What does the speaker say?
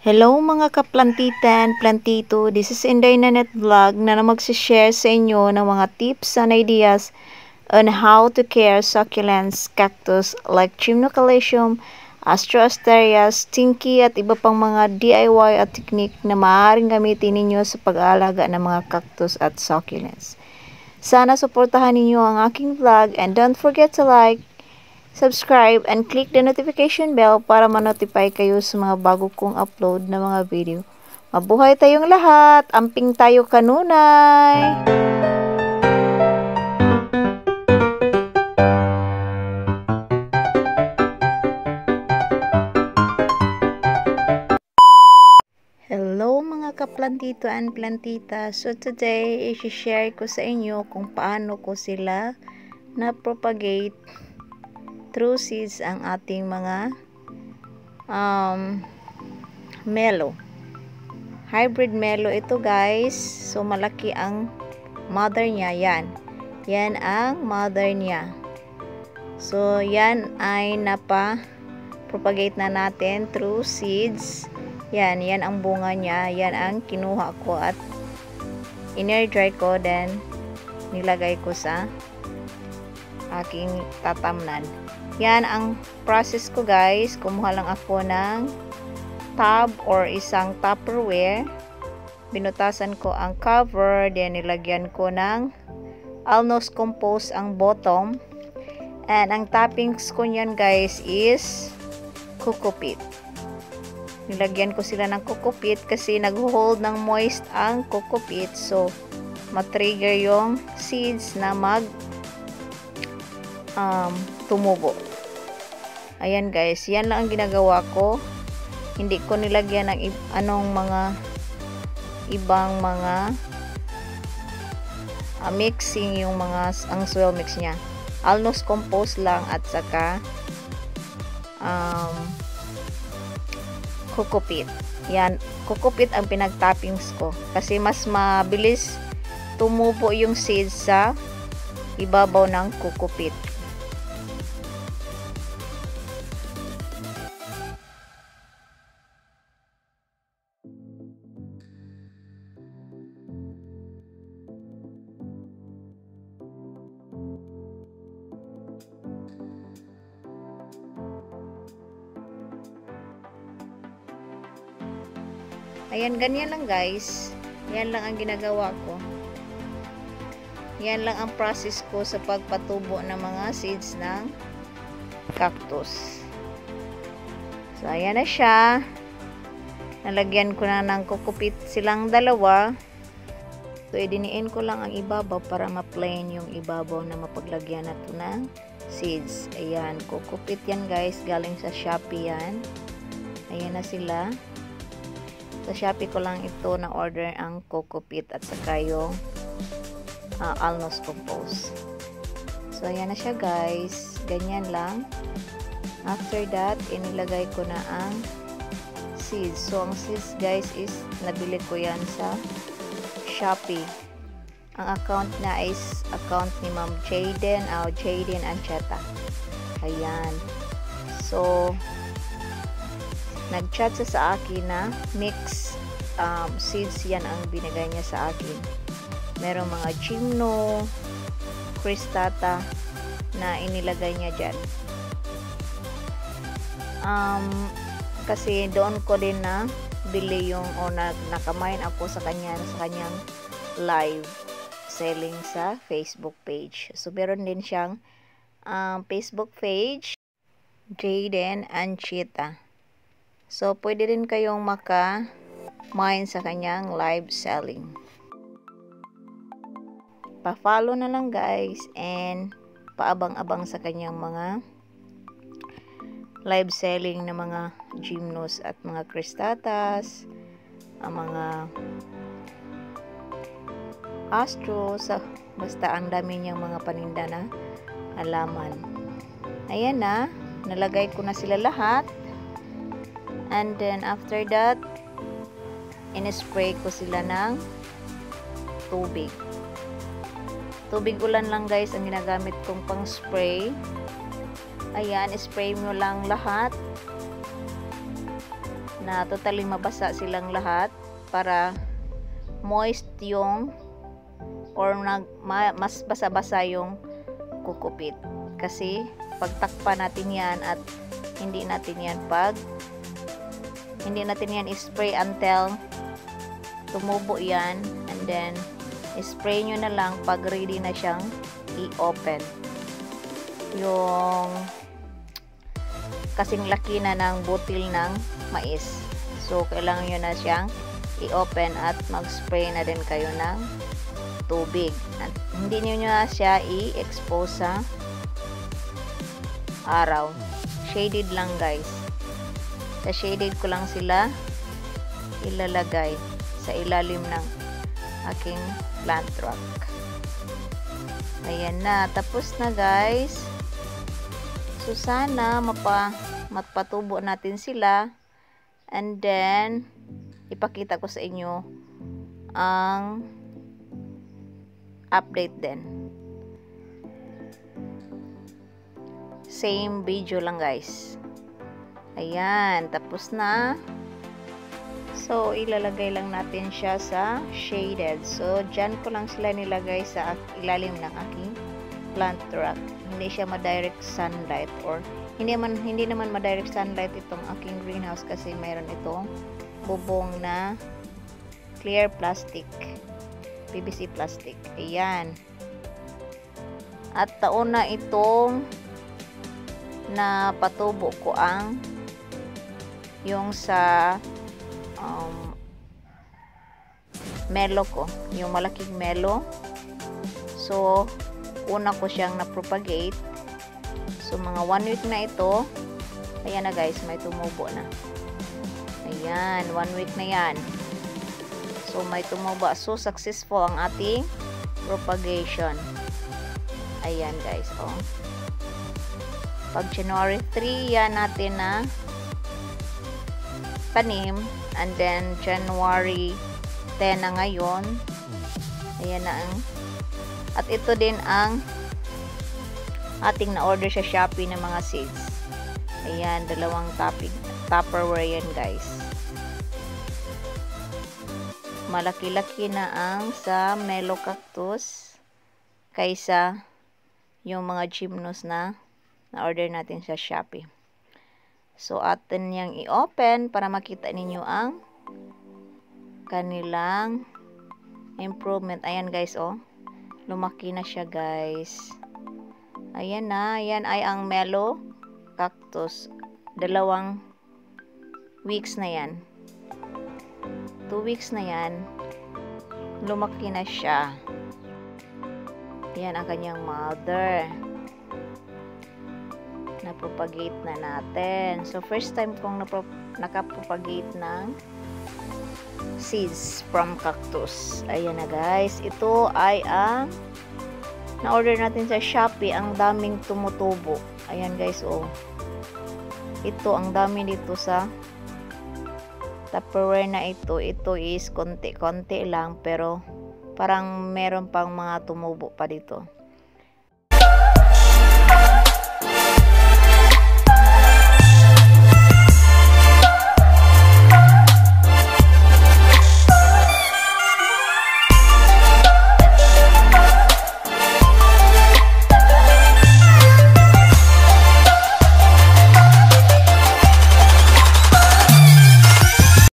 Hello mga kaplantitan, plantito. This is Inday Nanet Vlog na magsishare sa inyo ng mga tips and ideas on how to care succulents, cactus like Chimnocalcium, Astroasteria, Stinky at iba pang mga DIY at technique na maaaring gamitin ninyo sa pag-aalaga ng mga cactus at succulents. Sana suportahan ninyo ang aking vlog and don't forget to like, subscribe, and click the notification bell para ma-notify kayo sa mga bago kong upload na mga video. Mabuhay tayong lahat! Amping tayo kanunay! Hello mga kaplantito and plantita! So today, i-share ko sa inyo kung paano ko sila na-propagate through seeds ang ating mga melo. Hybrid melo ito guys. So malaki ang mother niya. Yan ang mother niya. So yan ay propagate na natin through seeds. Yan ang bunga niya. Yan ang kinuha ko at in-air dry ko, then nilagay ko sa aking tatamnan. Yan ang process ko guys. Kumuha lang ako ng tub or isang Tupperware. Binutasan ko ang cover. Then nilagyan ko ng Alnos compost ang bottom. And ang toppings ko niyan guys is coco peat. Nilagyan ko sila ng coco peat kasi nag-hold ng moist ang coco peat. So matrigger yung seeds na tumubo. Ayan guys, yan lang ang ginagawa ko. Hindi ko nilagyan ng ibang mga mixing yung ang soil mix niya. Alnos compost lang at saka coco peat. Yan, coco peat ang pinag-toppings ko kasi mas mabilis tumubo yung seeds sa ibabaw ng coco peat. Ayan, ganyan lang guys. Yan lang ang ginagawa ko. Yan lang ang process ko sa pagpatubo ng mga seeds ng cactus. So, ayan na siya. Nalagyan ko na ng coco peat silang dalawa. So, idiniin ko lang ang ibabaw para ma-plain yung ibabaw na mapaglagyan na ito ng seeds. Ayan, coco peat yan guys. Galing sa Shopee yan. Ayan na sila. Sa Shopee ko lang ito na order ang coco peat at saka yung Alnos compost. So ayan na siya guys, ganyan lang. After that, inilagay ko na ang seeds. So ang seeds guys is nabili ko yan sa Shopee. Ang account na is account ni Ma'am Jaden Ancheta. Ayan. So nag-chat sa akin na mix seeds yan ang binigay niya sa akin. Merong mga Gymno, Cristata na inilagay niya dyan. Kasi doon ko din na bili yung nakamain ako sa kanyang live selling sa Facebook page. So meron din siyang Facebook page, Jaden Ancheta. So, pwede rin kayong maka-mine sa kanyang live selling. Pa-follow na lang guys and paabang-abang sa kanyang mga live selling na mga Gymnos at mga Cristatas, ang mga Astros, basta ang dami niyang mga paninda na halaman. Ayan na, nalagay ko na sila lahat. And then after that, in-spray ko sila ng tubig. Tubig ulan lang guys ang ginagamit kong pang spray. Ayan, spray mo lang lahat. na totally mabasa silang lahat para moist yung mas basa-basa yung kukupit. Kasi pagtakpan natin yan at hindi natin yan spray until tumubo yan, and then spray nyo na lang pag ready na siyang i-open. Yung kasing laki na ng butil ng mais. So kailangan nyo na siyang i-open at mag-spray na din kayo ng tubig. At hindi nyo na siya i-expose sa araw. Shaded lang guys. Sa shaded ko lang sila ilalagay sa ilalim ng aking plant rock. Ayan na. Tapos na guys. So sana mapatubo natin sila. And then ipakita ko sa inyo ang update din. Same video lang guys. Ayan, tapos na. So ilalagay lang natin siya sa shaded. So dyan ko lang sila nilagay sa ilalim ng aking plant rack. Hindi siya ma-direct sunlight, or hindi naman ma-direct sunlight itong aking greenhouse kasi mayroon itong bubong na clear plastic, PVC plastic. Ayan. At taon na itong na patubo ko ang yung sa melo ko, yung malaking melo. So una ko siyang na-propagate. So mga 1 week na ito. Ayan na guys, may tumubo na. Ayan, 1 week na yan. So may tumubo. So successful ang ating propagation. Ayan guys, oh. Pag January 3 yan natin na tanim, and then January 10 na ngayon. Ayan na ang, at ito din ang ating na-order sa Shopee ng mga seeds. Ayan, dalawang Tupperware yan guys. Malaki-laki na ang sa Melo Cactus kaysa yung mga gymnos na na-order natin sa Shopee. So atin yang i-open para makita ninyo ang kanilang improvement. Ayan guys, oh. Lumaki na siya guys. Ayan na. Yan ay ang Melo Cactus. 2 weeks na yan. 2 weeks na yan. Lumaki na siya. Yan ang kanyang mother. Na-propagate na natin. So first time kong nakapropagate ng seeds from cactus. Ayan na guys. Ito ay ang na-order natin sa Shopee. Ang daming tumutubo. Ayan guys, oh. Ito, ang dami dito sa Tupperware na ito. Ito is konti-konti lang, pero parang meron pang mga tumubo pa dito.